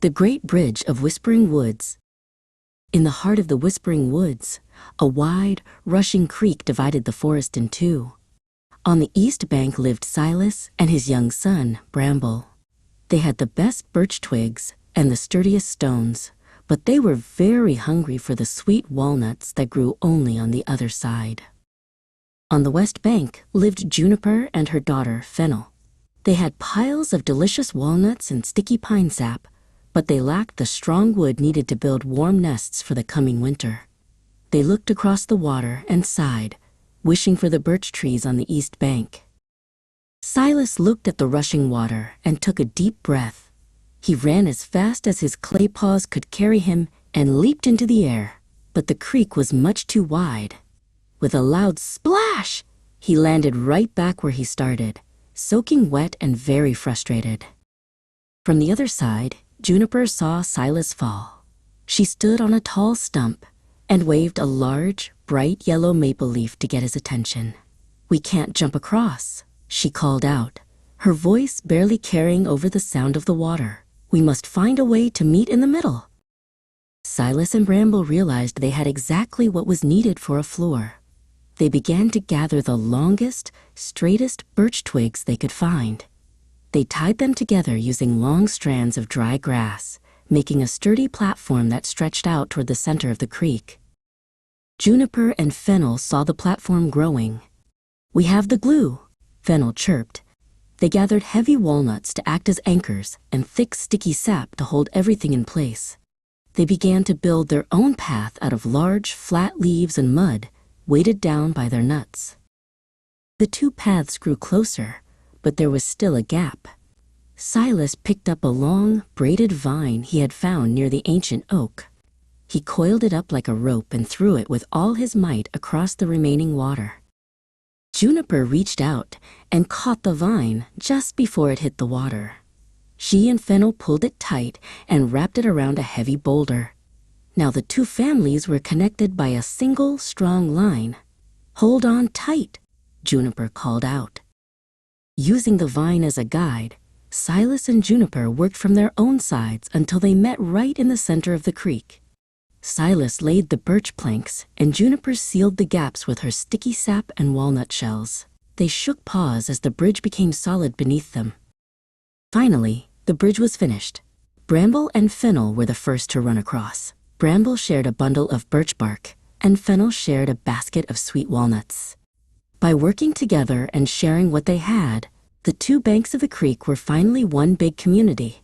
The Great Bridge of Whispering Woods. In the heart of the Whispering Woods, a wide, rushing creek divided the forest in two. On the east bank lived Silas and his young son, Bramble. They had the best birch twigs and the sturdiest stones, but they were very hungry for the sweet walnuts that grew only on the other side. On the west bank lived Juniper and her daughter, Fennel. They had piles of delicious walnuts and sticky pine sap, but they lacked the strong wood needed to build warm nests for the coming winter. They looked across the water and sighed, wishing for the birch trees on the east bank. Silas looked at the rushing water and took a deep breath. He ran as fast as his clay paws could carry him and leaped into the air, but the creek was much too wide. With a loud splash, he landed right back where he started, soaking wet and very frustrated. From the other side, Juniper saw Silas fall. She stood on a tall stump and waved a large, bright yellow maple leaf to get his attention. "We can't jump across," she called out, her voice barely carrying over the sound of the water. "We must find a way to meet in the middle." Silas and Bramble realized they had exactly what was needed for a floor. They began to gather the longest, straightest birch twigs they could find. They tied them together using long strands of dry grass, making a sturdy platform that stretched out toward the center of the creek. Juniper and Fennel saw the platform growing. "We have the glue," Fennel chirped. They gathered heavy walnuts to act as anchors and thick, sticky sap to hold everything in place. They began to build their own path out of large, flat leaves and mud, weighted down by their nuts. The two paths grew closer, but there was still a gap. Silas picked up a long, braided vine he had found near the ancient oak. He coiled it up like a rope and threw it with all his might across the remaining water. Juniper reached out and caught the vine just before it hit the water. She and Fennel pulled it tight and wrapped it around a heavy boulder. Now the two families were connected by a single, strong line. "Hold on tight," Juniper called out. Using the vine as a guide, Silas and Juniper worked from their own sides until they met right in the center of the creek. Silas laid the birch planks, and Juniper sealed the gaps with her sticky sap and walnut shells. They shook paws as the bridge became solid beneath them. Finally, the bridge was finished. Bramble and Fennel were the first to run across. Bramble shared a bundle of birch bark, and Fennel shared a basket of sweet walnuts. By working together and sharing what they had, the two banks of the creek were finally one big community.